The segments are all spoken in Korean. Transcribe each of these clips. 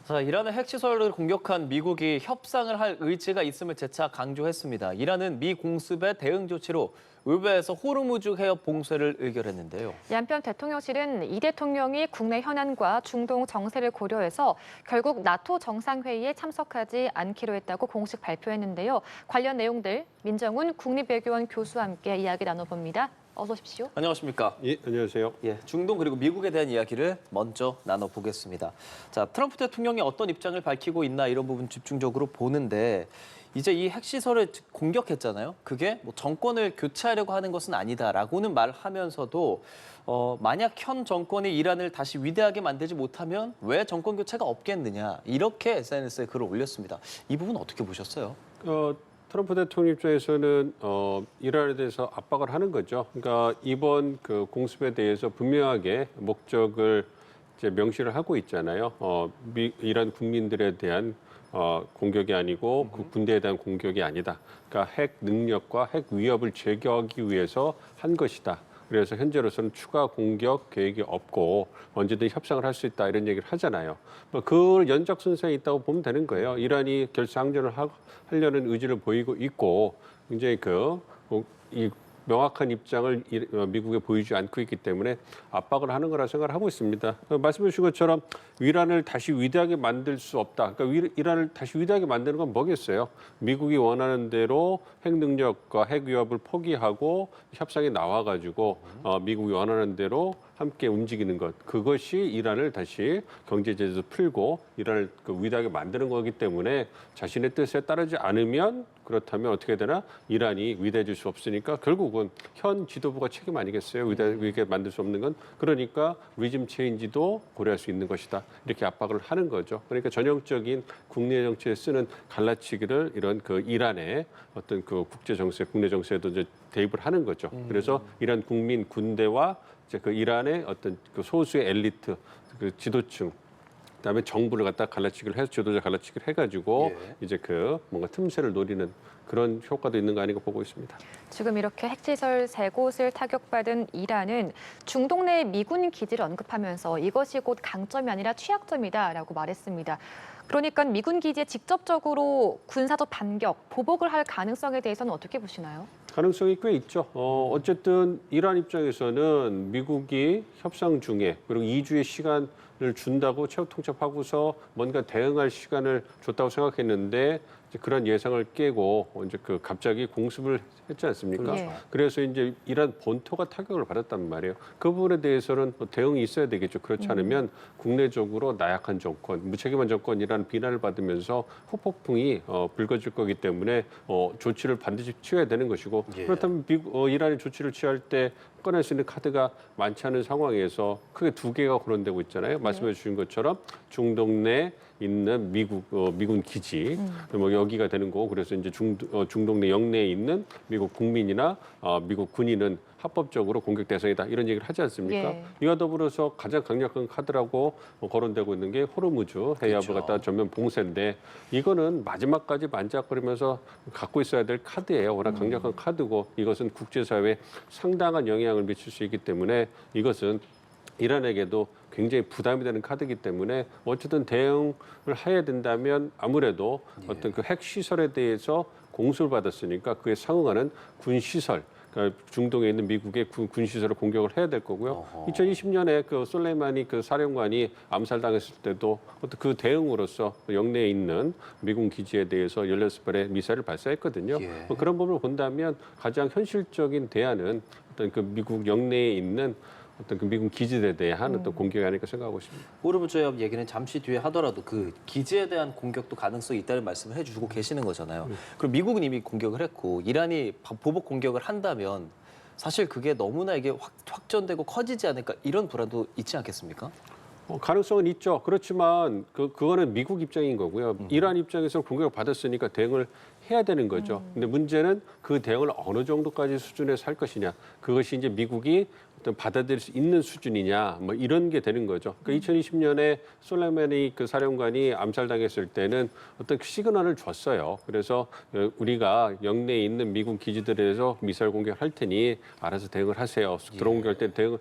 자, 이란의 핵시설을 공격한 미국이 협상을 할 의지가 있음을 재차 강조했습니다. 이란은 미 공습의 대응 조치로 의회에서 호르무즈 해협 봉쇄를 의결했는데요. 한편 대통령실은 이 대통령이 국내 현안과 중동 정세를 고려해서 결국 나토 정상회의에 참석하지 않기로 했다고 공식 발표했는데요. 관련 내용들 민정훈 국립외교원 교수와 함께 이야기 나눠봅니다. 어서 오십시오. 안녕하십니까? 예, 안녕하세요. 중동 그리고 미국에 대한 이야기를 먼저 나눠보겠습니다. 자, 트럼프 대통령이 어떤 입장을 밝히고 있나 이런 부분 집중적으로 보는데 이제 이 핵시설을 공격했잖아요. 그게 뭐 정권을 교체하려고 하는 것은 아니다라고는 말하면서도 만약 현 정권이 이란을 다시 위대하게 만들지 못하면 왜 정권 교체가 없겠느냐 이렇게 SNS에 글을 올렸습니다. 이 부분 어떻게 보셨어요? 트럼프 대통령 입장에서는 이란에 대해서 압박을 하는 거죠. 그러니까 이번 그 공습에 대해서 분명하게 목적을 이제 명시를 하고 있잖아요. 이란 국민들에 대한 공격이 아니고 그 군대에 대한 공격이 아니다. 그러니까 핵 능력과 핵 위협을 제거하기 위해서 한 것이다. 그래서 현재로서는 추가 공격 계획이 없고 언제든 협상을 할 수 있다 이런 얘기를 하잖아요. 그 연장선상에 있다고 보면 되는 거예요. 이란이 결사항전을 하려는 의지를 보이고 있고 굉장히 이 명확한 입장을 미국에 보이지 않고 있기 때문에 압박을 하는 거라 생각을 하고 있습니다. 말씀해 주신 것처럼 이란을 다시 위대하게 만들 수 없다. 그러니까 이란을 다시 위대하게 만드는 건 뭐겠어요? 미국이 원하는 대로 핵 능력과 핵 위협을 포기하고 협상에 나와가지고 미국이 원하는 대로 함께 움직이는 것. 그것이 이란을 다시 경제 제재에서 풀고 이란을 위대하게 만드는 거기 때문에 자신의 뜻에 따르지 않으면 그렇다면 어떻게 되나? 이란이 위대해질 수 없으니까 결국은 현 지도부가 책임 아니겠어요? 위대하게 만들 수 없는 건. 그러니까 리즘 체인지도 고려할 수 있는 것이다. 이렇게 압박을 하는 거죠. 그러니까 전형적인 국내 정치에 쓰는 갈라치기를 이런 이란의 어떤 국제 정세, 국내 정세에도 이제 대입을 하는 거죠. 그래서 이란 국민 군대와 이제 이란의 어떤 소수의 엘리트, 지도층, 그다음에 정부를 갖다 갈라치기를 해서 지도자 갈라치기를 해가지고 이제 뭔가 틈새를 노리는 그런 효과도 있는 거 아닌가 보고 있습니다. 지금 이렇게 핵시설 3곳을 타격받은 이란은 중동 내 미군 기지를 언급하면서 이것이 곧 강점이 아니라 취약점이다라고 말했습니다. 그러니까 미군 기지에 직접적으로 군사적 반격, 보복을 할 가능성에 대해서는 어떻게 보시나요? 가능성이 꽤 있죠. 어쨌든 이란 입장에서는 미국이 협상 중에 그리고 2주의 시간을 준다고 최후 통첩하고서 뭔가 대응할 시간을 줬다고 생각했는데 이제 그런 예상을 깨고 이제 갑자기 공습을 했지 않습니까? 그렇죠. 그래서 이제 이란 본토가 타격을 받았단 말이에요. 그 부분에 대해서는 대응이 있어야 되겠죠. 그렇지 않으면 국내적으로 나약한 정권, 무책임한 정권이라는 비난을 받으면서 후폭풍이 불거질 거기 때문에 조치를 반드시 취해야 되는 것이고 그렇다면 이란이 조치를 취할 때 꺼낼 수 있는 카드가 많지 않은 상황에서 크게 2개가 거론되고 있잖아요. 말씀해 주신 것처럼 중동 내 있는 미군 기지, 뭐 여기가 되는 거고 그래서 이제 중동 내 영내에 있는 미국 국민이나 미국 군인은 합법적으로 공격 대상이다 이런 얘기를 하지 않습니까? 이와 더불어서 가장 강력한 카드라고 거론되고 있는 게 호르무즈 해협을 갖다 전면 봉쇄인데 이거는 마지막까지 만작거리면서 갖고 있어야 될 카드예요. 워낙 강력한 카드고 이것은 국제사회에 상당한 영향을 미칠 수 있기 때문에 이것은 이란에게도 굉장히 부담이 되는 카드이기 때문에 어쨌든 대응을 해야 된다면 아무래도 어떤 핵시설에 대해서 공수를 받았으니까 그에 상응하는 군시설, 그러니까 중동에 있는 미국의 군시설을 공격을 해야 될 거고요. 2020년에 솔레이마니 사령관이 암살당했을 때도 어떤 그 대응으로서 영내에 있는 미군 기지에 대해서 16발의 미사일을 발사했거든요. 그런 부분을 본다면 가장 현실적인 대안은 어떤 미국 영내에 있는 어떤 미군 기지에 대한 어떤 공격이 아닐까 생각하고 있습니다. 호르무즈 해협 얘기는 잠시 뒤에 하더라도 그 기지에 대한 공격도 가능성이 있다는 말씀을 해주고 계시는 거잖아요. 그럼 미국은 이미 공격을 했고 이란이 보복 공격을 한다면 사실 그게 너무나 이게 확전되고 커지지 않을까 이런 불안도 있지 않겠습니까? 가능성은 있죠. 그렇지만 그거는 미국 입장인 거고요. 이란 입장에서 공격을 받았으니까 대응을 해야 되는 거죠. 근데 문제는 그 대응을 어느 정도까지 수준에서 할 것이냐. 그것이 이제 미국이 어떤 받아들일 수 있는 수준이냐, 뭐 이런 게 되는 거죠. 그러니까 2020년에 솔레이마니 사령관이 암살당했을 때는 어떤 시그널을 줬어요. 그래서 우리가 영내에 있는 미군 기지들에서 미사일 공격할 테니 알아서 대응을 하세요. 드론 공격할 때 대응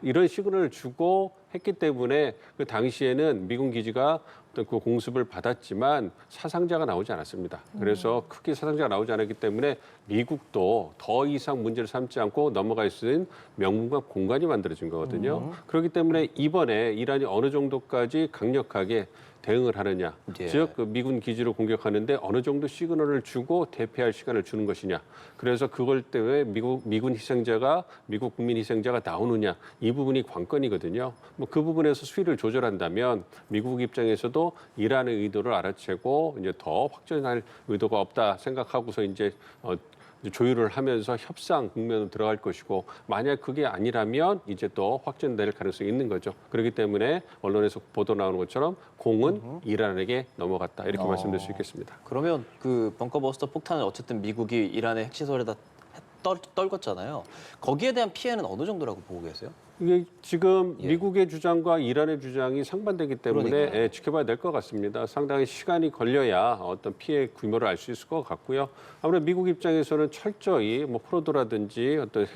이런 시그널을 주고 했기 때문에 그 당시에는 미군 기지가 어떤 그 공습을 받았지만 사상자가 나오지 않았습니다. 그래서 크게 사상자가 나오지 않았기 때문에 미국도 더 이상 문제를 삼지 않고 넘어갈 수 있는 명분과 공간이 만들어진 거거든요. 그렇기 때문에 이번에 이란이 어느 정도까지 강력하게 대응을 하느냐, 예. 즉 그 미군 기지를 공격하는데 어느 정도 시그널을 주고 대피할 시간을 주는 것이냐. 그래서 그걸 때문에 미군 희생자가 미국 국민 희생자가 나오느냐 이 부분이 관건이거든요. 뭐 그 부분에서 수위를 조절한다면 미국 입장에서도 이란의 의도를 알아채고 이제 더 확전할 의도가 없다 생각하고서 이제 조율을 하면서 협상 국면으로 들어갈 것이고 만약 그게 아니라면 이제 또 확전될 가능성이 있는 거죠. 그렇기 때문에 언론에서 보도 나오는 것처럼 공은 이란에게 넘어갔다 이렇게 말씀드릴 수 있겠습니다. 그러면 그 벙커버스터 폭탄은 어쨌든 미국이 이란의 핵시설에다 떨궜잖아요. 거기에 대한 피해는 어느 정도라고 보고 계세요? 이게 지금 예. 미국의 주장과 이란의 주장이 상반되기 때문에 그러니까요. 지켜봐야 될 것 같습니다. 상당히 시간이 걸려야 어떤 피해 규모를 알 수 있을 것 같고요. 아무래도 미국 입장에서는 철저히 뭐 포로도라든지 어떤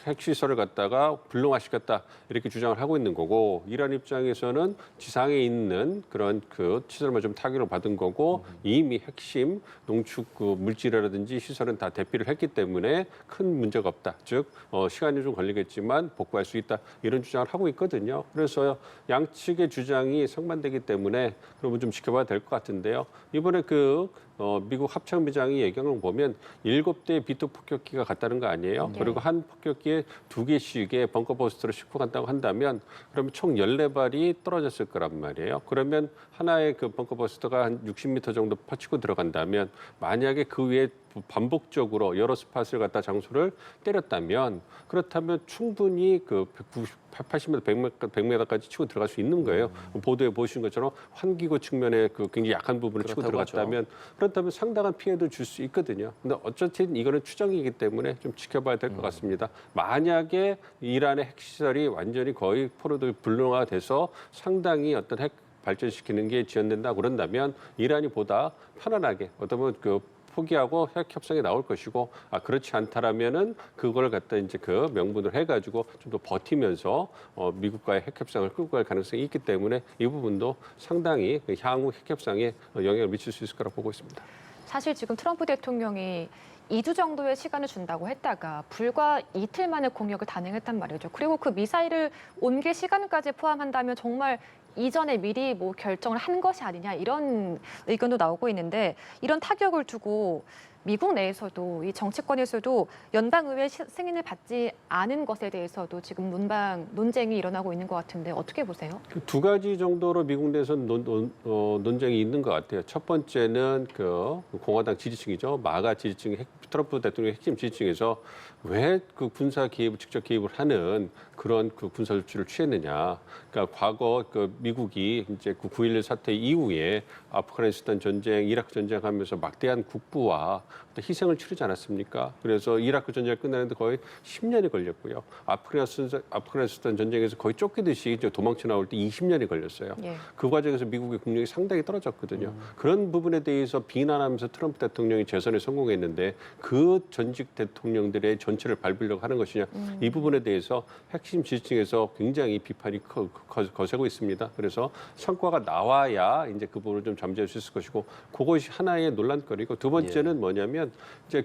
핵시설을 갖다가 불능화시켰다 이렇게 주장을 하고 있는 거고 이란 입장에서는 지상에 있는 그런 그 시설만 좀 타격을 받은 거고 이미 핵심 농축 그 물질이라든지 시설은 다 대피를 했기 때문에 큰 문제가 없다. 즉 시간이 좀 걸리겠지만 복구할 수 있다 이런 주장을 하고 있거든요. 그래서 양측의 주장이 상반되기 때문에 그러면 좀 지켜봐야 될 것 같은데요. 이번에 미국 합참의장이 얘기한 걸 보면 7대의 B2 폭격기가 갔다는 거 아니에요? 네. 그리고 한 폭격기에 2개씩의 벙커버스터를 싣고 간다고 한다면 그러면 총 14발이 떨어졌을 거란 말이에요. 그러면 하나의 그 벙커버스터가 한 60m 정도 퍼치고 들어간다면 만약에 그 위에 반복적으로 여러 스팟을 갖다 장소를 때렸다면 그렇다면 충분히 그 80m, 100m까지 치고 들어갈 수 있는 거예요. 보도에 보신 것처럼 환기구 측면에 그 굉장히 약한 부분을 치고 그렇다고 들어갔다면 그렇다면 상당한 피해도 줄 수 있거든요. 근데 어쨌든 이거는 추정이기 때문에 좀 지켜봐야 될 것 같습니다. 만약에 이란의 핵시설이 완전히 거의 포로들 불능화가 돼서 상당히 어떤 핵 발전시키는 게 지연된다 그런다면 이란이 보다 편안하게 어쩌면 포기하고 핵 협상에 나올 것이고 그렇지 않다라면은 그걸 갖다 이제 그 명분을 해가지고 좀 더 버티면서 미국과의 핵 협상을 끌고 갈 가능성이 있기 때문에 이 부분도 상당히 향후 핵 협상에 영향을 미칠 수 있을 거라고 보고 있습니다. 사실 지금 트럼프 대통령이 2주 정도의 시간을 준다고 했다가 불과 이틀 만에 공격을 단행했단 말이죠. 그리고 그 미사일을 옮길 시간까지 포함한다면 정말 이전에 미리 뭐 결정을 한 것이 아니냐 이런 의견도 나오고 있는데 이런 타격을 두고 미국 내에서도 이 정치권에서도 연방의회 승인을 받지 않은 것에 대해서도 지금 논쟁이 일어나고 있는 것 같은데 어떻게 보세요? 두 가지 정도로 미국 내에서 논쟁이 있는 것 같아요. 첫 번째는 공화당 지지층이죠. 마가 지지층, 트럼프 대통령의 핵심 지지층에서 왜 그 군사 개입을 직접 개입을 하는 그런 그 군사 조치를 취했느냐. 그러니까 과거 미국이 이제 9.11 사태 이후에 아프가니스탄 전쟁, 이라크 전쟁하면서 막대한 국부와 희생을 치르지 않았습니까? 그래서 이라크 전쟁이 끝나는데 거의 10년이 걸렸고요. 아프가니스탄 전쟁에서 거의 쫓기듯이 이제 도망쳐 나올 때 20년이 걸렸어요. 예. 그 과정에서 미국의 국력이 상당히 떨어졌거든요. 그런 부분에 대해서 비난하면서 트럼프 대통령이 재선에 성공했는데 그 전직 대통령들의 전체를 밟으려고 하는 것이냐. 이 부분에 대해서 핵심 지지층에서 굉장히 비판이 거세고 있습니다. 그래서 성과가 나와야 이제 그 부분을 좀 잠재울 수 있을 것이고 그것이 하나의 논란거리고 두 번째는 뭐냐면 이제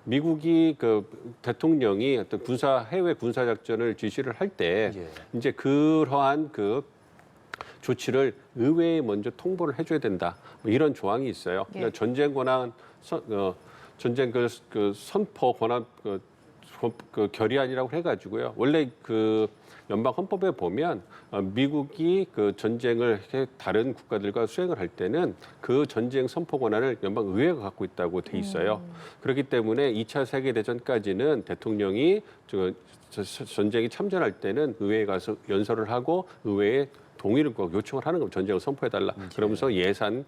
미국이 대통령이 어떤 해외 군사 작전을 지시를 할 때 이제 그러한 조치를 의회에 먼저 통보를 해줘야 된다. 뭐 이런 조항이 있어요. 그러니까 전쟁 권한 전쟁 선포 권한 결의안이라고 해가지고요. 원래 연방 헌법에 보면 미국이 전쟁을 다른 국가들과 수행을 할 때는 그 전쟁 선포 권한을 연방 의회가 갖고 있다고 돼 있어요. 그렇기 때문에 2차 세계 대전까지는 대통령이 전쟁이 참전할 때는 의회에 가서 연설을 하고 의회에 동의를 꼭 요청을 하는 겁니다. 전쟁을 선포해달라. 그러면서 예산을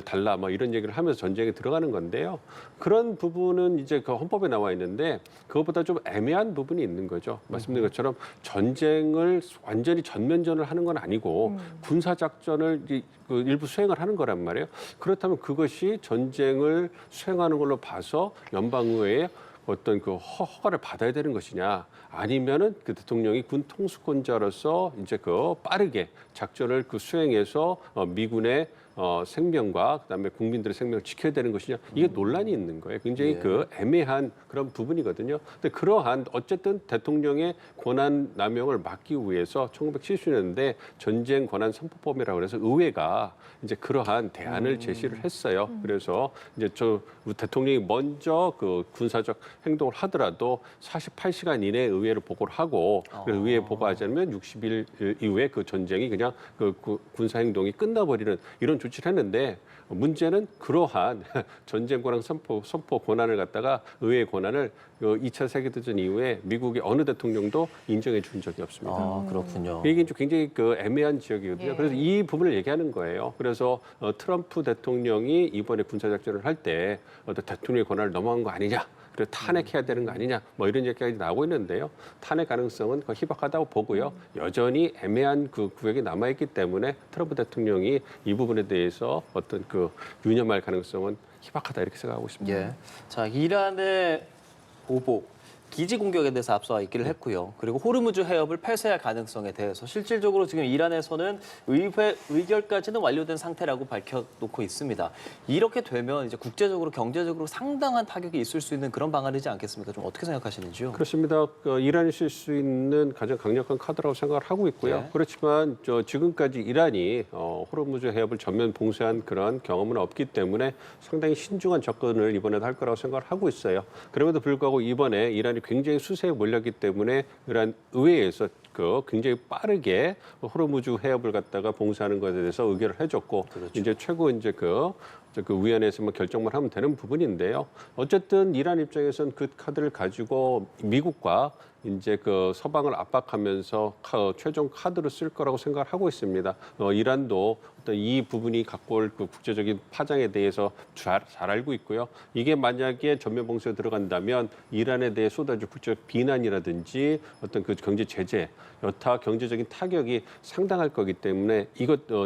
달라. 뭐 이런 얘기를 하면서 전쟁에 들어가는 건데요. 그런 부분은 이제 헌법에 나와 있는데 그것보다 좀 애매한 부분이 있는 거죠. 말씀드린 것처럼 전쟁을 완전히 전면전을 하는 건 아니고 군사작전을 일부 수행을 하는 거란 말이에요. 그렇다면 그것이 전쟁을 수행하는 걸로 봐서 연방의회에 어떤 그 허가를 받아야 되는 것이냐, 아니면은 그 대통령이 군 통수권자로서 이제 그 빠르게 작전을 그 수행해서 미군의 생명과 그다음에 국민들의 생명을 지켜야 되는 것이냐, 이게 논란이 있는 거예요. 굉장히 예. 그 애매한 그런 부분이거든요. 근데 그러한 어쨌든 대통령의 권한 남용을 막기 위해서 1970년대 전쟁 권한 선포법이라고 그래서 의회가 이제 그러한 대안을 제시를 했어요. 그래서 이제 우리 대통령이 먼저 그 군사적 행동을 하더라도 48시간 이내에 의회를 보고를 하고, 그래서 의회에 보고하지 않으면 60일 이후에 그 전쟁이 그냥 그 군사 행동이 끝나버리는 이런 조치를 했는데, 문제는 그러한 전쟁 권한 선포 권한을 갖다가 의회의 권한을 2차 세계대전 이후에 미국의 어느 대통령도 인정해 준 적이 없습니다. 아, 그렇군요. 이게 좀 굉장히 그 애매한 지역이거든요. 예. 그래서 이 부분을 얘기하는 거예요. 그래서 트럼프 대통령이 이번에 군사작전을 할 때 대통령의 권한을 넘어간 거 아니냐, 그래서 탄핵해야 되는 거 아니냐, 뭐 이런 얘기까지 나오고 있는데요. 탄핵 가능성은 거의 희박하다고 보고요. 여전히 애매한 그 구역이 남아있기 때문에 트럼프 대통령이 이 부분에 대해서 어떤 그 유념할 가능성은 희박하다, 이렇게 생각하고 있습니다. 예. 자, 이란의 보복, 기지 공격에 대해서 앞서 얘기를 했고요. 그리고 호르무즈 해협을 폐쇄할 가능성에 대해서 실질적으로 지금 이란에서는 의결까지는 완료된 상태라고 밝혀놓고 있습니다. 이렇게 되면 이제 국제적으로 경제적으로 상당한 타격이 있을 수 있는 그런 방안이지 않겠습니까? 좀 어떻게 생각하시는지요? 그렇습니다. 이란이 쓸 수 있는 가장 강력한 카드라고 생각을 하고 있고요. 예. 그렇지만 지금까지 이란이 호르무즈 해협을 전면 봉쇄한 그런 경험은 없기 때문에 상당히 신중한 접근을 이번에도 할 거라고 생각을 하고 있어요. 그럼에도 불구하고 이번에 이란이 굉장히 수세에 몰렸기 때문에 이란 의회에서 굉장히 빠르게 호르무즈 해협을 갖다가 봉쇄하는 것에 대해서 의결을 해줬고, 그렇죠. 이제 최고 이제 그 위원회에서만 결정만 하면 되는 부분인데요. 어쨌든 이란 입장에서는 그 카드를 가지고 미국과 이제 그 서방을 압박하면서 최종 카드로 쓸 거라고 생각을 하고 있습니다. 이란도 어떤 이 부분이 갖고 올 그 국제적인 파장에 대해서 잘 알고 있고요. 이게 만약에 전면 봉쇄에 들어간다면 이란에 대해 쏟아질 국제적 비난이라든지 어떤 그 경제 제재, 여타 경제적인 타격이 상당할 거기 때문에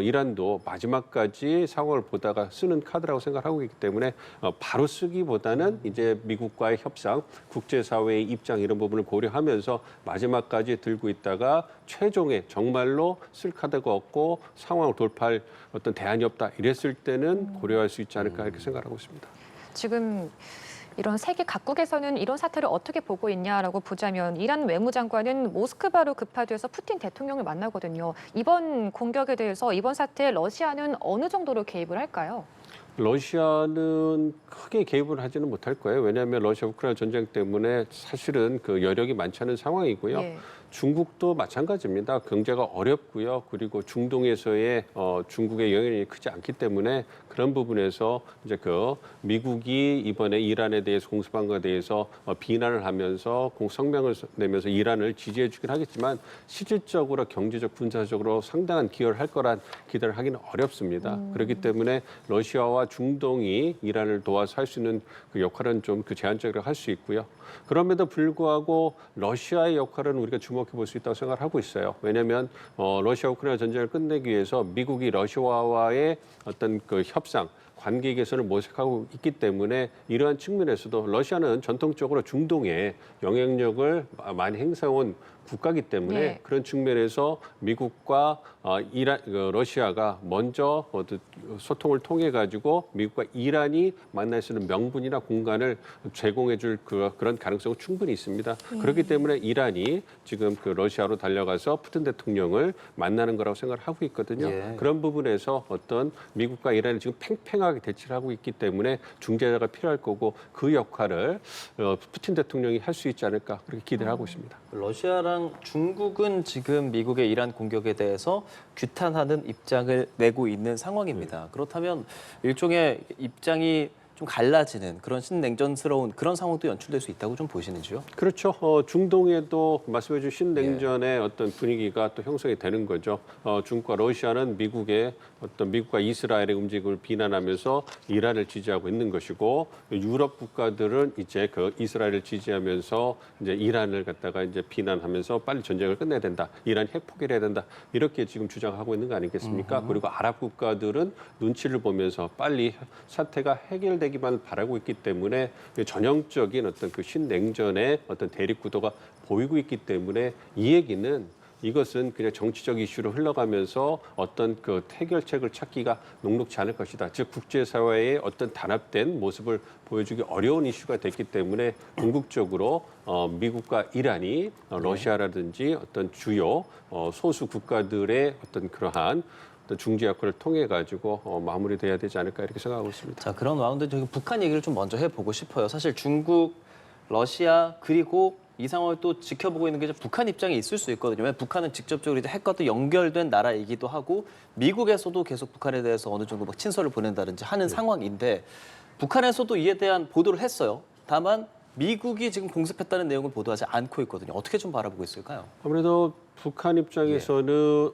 이란도 마지막까지 상황을 보다가 쓰는 카드라고 생각하고 있기 때문에 바로 쓰기보다는 이제 미국과의 협상, 국제사회의 입장 이런 부분을 고려하면서 마지막까지 들고 있다가 최종에 정말로 쓸 카드가 없고 상황을 돌파할 어떤 대안이 없다 이랬을 때는 고려할 수 있지 않을까 이렇게 생각하고 있습니다. 지금 이런 세계 각국에서는 이런 사태를 어떻게 보고 있냐라고 보자면 이란 외무장관은 모스크바로 급파돼서 푸틴 대통령을 만나거든요. 이번 공격에 대해서 이번 사태에 러시아는 어느 정도로 개입을 할까요? 러시아는 크게 개입을 하지는 못할 거예요. 왜냐하면 러시아 우크라이나 전쟁 때문에 사실은 그 여력이 많지 않은 상황이고요. 예. 중국도 마찬가지입니다. 경제가 어렵고요. 그리고 중동에서의 중국의 영향력이 크지 않기 때문에 그런 부분에서 이제 미국이 이번에 이란에 대해서 공습한 것에 대해서 비난을 하면서 성명을 내면서 이란을 지지해 주긴 하겠지만 실질적으로 경제적 군사적으로 상당한 기여를 할 거란 기대를 하기는 어렵습니다. 그렇기 때문에 러시아와 중동이 이란을 도와서 할 수 있는 그 역할은 좀 제한적으로 할 수 있고요. 그럼에도 불구하고 러시아의 역할은 우리가 주목해 볼 수 있다고 생각을 하고 있어요. 왜냐하면 러시아 우크라이나 전쟁을 끝내기 위해서 미국이 러시아와의 어떤 그 협상, 관계 개선을 모색하고 있기 때문에 이러한 측면에서도 러시아는 전통적으로 중동에 영향력을 많이 행사해온 국가이기 때문에 네. 그런 측면에서 미국과 러시아가 먼저 소통을 통해 가지고 미국과 이란이 만날 수 있는 명분이나 공간을 제공해줄 그런 가능성은 충분히 있습니다. 그렇기 때문에 이란이 지금 러시아로 달려가서 푸틴 대통령을 만나는 거라고 생각을 하고 있거든요. 예. 그런 부분에서 어떤 미국과 이란이 지금 팽팽하게 대치를 하고 있기 때문에 중재자가 필요할 거고 그 역할을 푸틴 대통령이 할 수 있지 않을까 그렇게 기대를 하고 있습니다. 러시아랑 중국은 지금 미국의 이란 공격에 대해서 규탄하는 입장을 내고 있는 상황입니다. 그렇다면 일종의 입장이 좀 갈라지는 그런 신냉전스러운 그런 상황도 연출될 수 있다고 좀 보시는지요? 그렇죠. 중동에도 말씀해 주신 신냉전의 어떤 분위기가 또 형성이 되는 거죠. 중국과 러시아는 미국과 이스라엘의 움직임을 비난하면서 이란을 지지하고 있는 것이고 유럽 국가들은 이제 이스라엘을 지지하면서 이제 이란을 갖다가 이제 비난하면서 빨리 전쟁을 끝내야 된다. 이란 핵 포기를 해야 된다. 이렇게 지금 주장하고 있는 거 아니겠습니까? 그리고 아랍 국가들은 눈치를 보면서 빨리 사태가 해결되기 성사되기만 바라고 있기 때문에 전형적인 어떤 그 신냉전의 어떤 대립 구도가 보이고 있기 때문에 이 얘기는 이것은 그냥 정치적 이슈로 흘러가면서 어떤 그 해결책을 찾기가 녹록지 않을 것이다. 즉 국제사회의 어떤 단합된 모습을 보여주기 어려운 이슈가 됐기 때문에 궁극적으로 미국과 이란이 러시아라든지 어떤 주요 소수 국가들의 어떤 그러한 중재 역할을 통해 가지고 마무리돼야 되지 않을까 이렇게 생각하고 있습니다. 자, 그런 와운드 저기 북한 얘기를 좀 먼저 해보고 싶어요. 사실 중국, 러시아 그리고 이 상황을 또 지켜보고 있는 게 이제 북한 입장이 있을 수 있거든요. 왜냐하면 북한은 직접적으로 이제 핵과 또 연결된 나라이기도 하고 미국에서도 계속 북한에 대해서 어느 정도 막 친서를 보낸다든지 하는 상황인데 북한에서도 이에 대한 보도를 했어요. 다만 미국이 지금 공습했다는 내용을 보도하지 않고 있거든요. 어떻게 좀 바라보고 있을까요? 아무래도 북한 입장에서는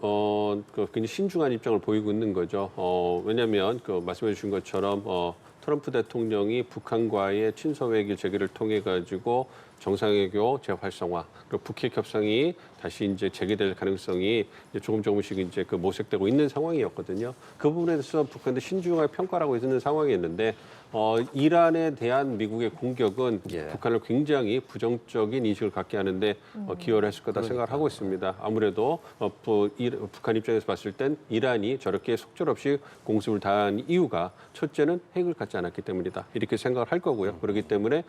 굉장히 신중한 입장을 보이고 있는 거죠. 왜냐하면 말씀해 주신 것처럼 트럼프 대통령이 북한과의 친서회기 재개를 통해 가지고 정상외교 재활성화 그리고 북핵 협상이 다시 이제 재개될 가능성이 이제 조금씩 이제 모색되고 있는 상황이었거든요. 그 부분에 대해서 북한도 신중하게 평가하고 있는 상황이었는데 이란에 대한 미국의 공격은 북한을 굉장히 부정적인 인식을 갖게 하는데 기여를 했을 거다 생각을 하고 있습니다. 아무래도 북한 입장에서 봤을 땐 이란이 저렇게 속절없이 공습을 다한 이유가 첫째는 핵을 갖지 않았기 때문이다. 이렇게 생각을 할 거고요. 그렇기 때문에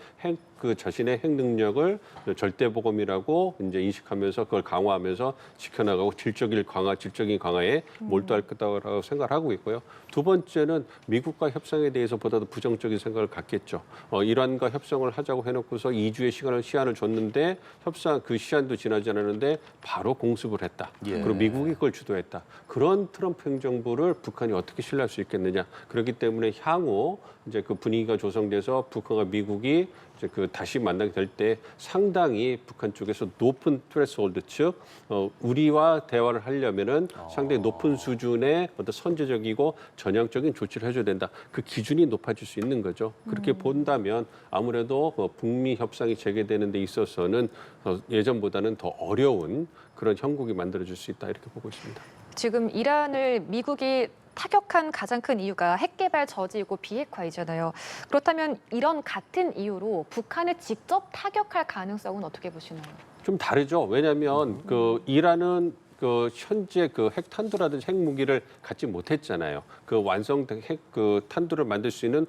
자신의 핵 능력을 절대보검이라고 이제 인식하면서 그걸 강화하면서 지켜나가고 질적인 강화에 몰두할 거다라고 생각을 하고 있고요. 두 번째는 미국과 협상에 대해서 보다도 부정적인 생각을 갖겠죠. 이란과 협상을 하자고 해놓고서 2주의 시한을 줬는데 협상 그 시한도 지나지 않았는데 바로 공습을 했다. 그리고 미국이 그걸 주도했다. 그런 트럼프 행정부를 북한이 어떻게 신뢰할 수 있겠느냐. 그렇기 때문에 향후 이제 그 분위기가 조성돼서 북한과 미국이 이제 다시 만나게 될 때 상당히 북한 쪽에서 높은 트레스홀드 즉 우리와 대화를 하려면은 상당히 높은 수준의 어떤 선제적이고 전향적인 조치를 해줘야 된다. 그 기준이 높아질 수 있는 거죠. 그렇게 본다면 아무래도 북미 협상이 재개되는 데 있어서는 예전보다는 더 어려운 그런 형국이 만들어질 수 있다 이렇게 보고 있습니다. 지금 이란을 미국이 타격한 가장 큰 이유가 핵 개발 저지이고 비핵화이잖아요. 그렇다면 이런 같은 이유로 북한을 직접 타격할 가능성은 어떻게 보시나요? 좀 다르죠. 왜냐하면 이란은 현재 핵탄두라든지 핵무기를 갖지 못했잖아요. 완성된 핵 탄두를 만들 수 있는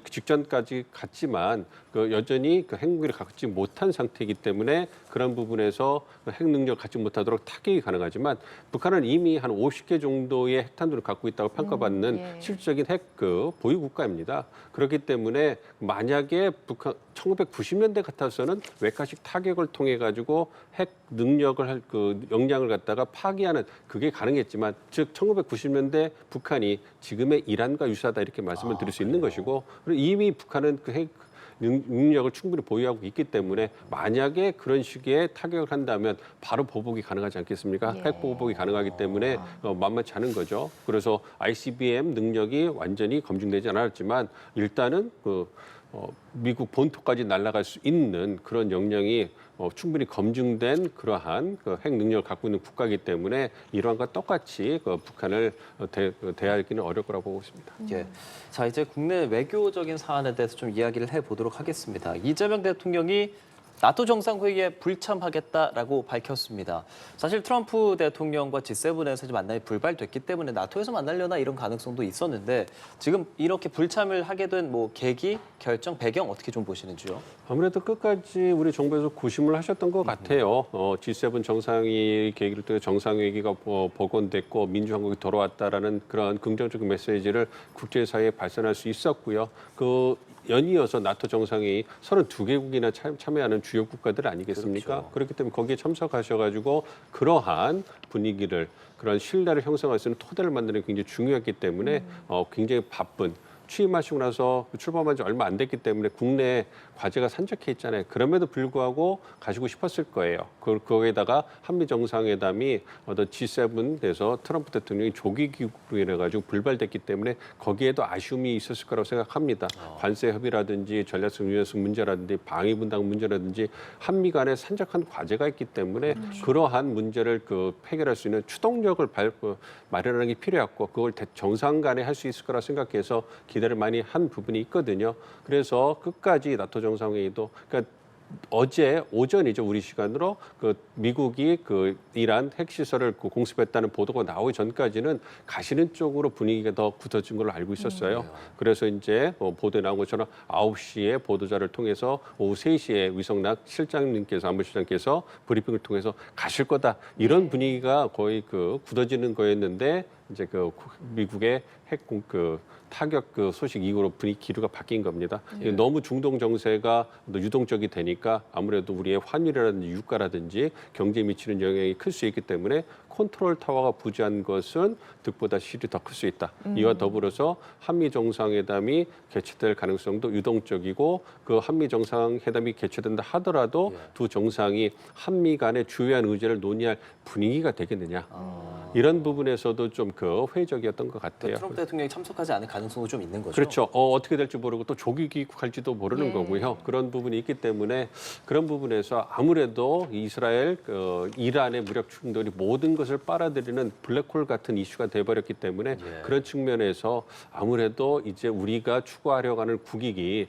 직전까지 갔지만 여전히 핵무기를 갖지 못한 상태이기 때문에 그런 부분에서 핵 능력을 갖지 못하도록 타격이 가능하지만 북한은 이미 한 50개 정도의 핵탄두를 갖고 있다고 평가받는 실질적인 핵 보유 국가입니다. 그렇기 때문에 만약에 북한 1990년대 같아서는 외과식 타격을 통해 가지고 핵 능력을 역량을 갖다가 파기하는 그게 가능했지만 즉 1990년대 북한이 지금의 이란과 유사하다 이렇게 말씀을 드릴 수 있는 것이고 그리고 이미 북한은 핵 능력을 충분히 보유하고 있기 때문에 만약에 그런 식의 타격을 한다면 바로 보복이 가능하지 않겠습니까? 핵 보복이 가능하기 때문에 만만치 않은 거죠. 그래서 ICBM 능력이 완전히 검증되지 않았지만 일단은 미국 본토까지 날아갈 수 있는 그런 역량이 충분히 검증된 그러한 핵 능력을 갖고 있는 국가이기 때문에 이란과 똑같이 북한을 대하기는 어려울 거라고 보고 있습니다. 자, 이제 국내 외교적인 사안에 대해서 좀 이야기를 해보도록 하겠습니다. 이재명 대통령이 나토 정상회의에 불참하겠다라고 밝혔습니다. 사실 트럼프 대통령과 G7에서 만남이 불발됐기 때문에 나토에서 만나려나 이런 가능성도 있었는데 지금 이렇게 불참을 하게 된 계기, 결정, 배경 어떻게 좀 보시는지요? 아무래도 끝까지 우리 정부에서 고심을 하셨던 것 같아요. G7 정상회의 계기를 통해 정상회의가 복원됐고 민주한국이 돌아왔다라는 그런 긍정적인 메시지를 국제사회에 발산할 수 있었고요. 연이어서 나토 정상회의 32개국이나 참여하는 주요 국가들 아니겠습니까? 그렇죠. 그렇기 때문에 거기에 참석하셔가지고 그러한 분위기를 그런 신뢰를 형성할 수 있는 토대를 만드는 게 굉장히 중요했기 때문에 굉장히 바쁜 취임하시고 나서 출범한 지 얼마 안 됐기 때문에 국내에 과제가 산적해 있잖아요. 그럼에도 불구하고 가시고 싶었을 거예요. 거기에다가 한미 정상회담이 G7에서 트럼프 대통령이 조기 귀국으로 인해가지고 불발됐기 때문에 거기에도 아쉬움이 있었을 거라고 생각합니다. 관세 협의라든지 전략적 유연성 문제라든지 방위 분담 문제라든지 한미 간에 산적한 과제가 있기 때문에 그러한 문제를 해결할 수 있는 추동력을 마련하는 게 필요했고 그걸 정상 간에 할 수 있을 거라 생각해서 기대를 많이 한 부분이 있거든요. 그래서 끝까지 나토 정상회의도 그러니까 어제 오전이죠 우리 시간으로 그 미국이 그 이란 핵시설을 그 공습했다는 보도가 나오기 전까지는 가시는 쪽으로 분위기가 더 굳어진 걸로 알고 있었어요. 그래서 이제 보도에 나온 것처럼 9시에 보도자를 통해서 오후 3시에 위성락 실장님께서 안보실장께서 브리핑을 통해서 가실 거다 이런 분위기가 거의 그 굳어지는 거였는데 이제 그 미국의 그 타격 그 소식 이후로 분위기 기류가 바뀐 겁니다. 너무 중동 정세가 유동적이 되니까 아무래도 우리의 환율이라든지 유가라든지 경제에 미치는 영향이 클 수 있기 때문에 컨트롤 타워가 부재한 것은 득보다 실이 더 클 수 있다. 이와 더불어서 한미 정상회담이 개최될 가능성도 유동적이고 그 한미 정상회담이 개최된다 하더라도 두 정상이 한미 간의 주요한 의제를 논의할 분위기가 되겠느냐. 이런 부분에서도 좀 그 회의적이었던 것 같아요. 트럼프 대통령이 참석하지 않을 가능성도 좀 있는 거죠. 그렇죠. 어떻게 될지 모르고 또 조기 귀국할지도 모르는 예. 거고요. 그런 부분이 있기 때문에 그런 부분에서 아무래도 이스라엘, 이란의 무력 충돌이 모든 것을 빨아들이는 블랙홀 같은 이슈가 돼버렸기 때문에 그런 측면에서 아무래도 이제 우리가 추구하려고 하는 국익이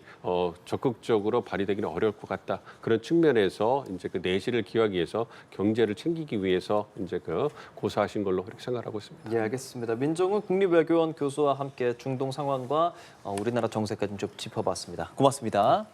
적극적으로 발휘되기는 어려울 것 같다. 그런 측면에서 이제 그 내실을 기하기 위해서 경제를 챙기기 위해서 이제 그 고사하신 걸로 그렇게 생각하고 있습니다. 예, 알겠습니다. 민정훈 국립외교원 교수와 함께 중동 상황과 우리나라 정세까지 좀 짚어봤습니다. 고맙습니다.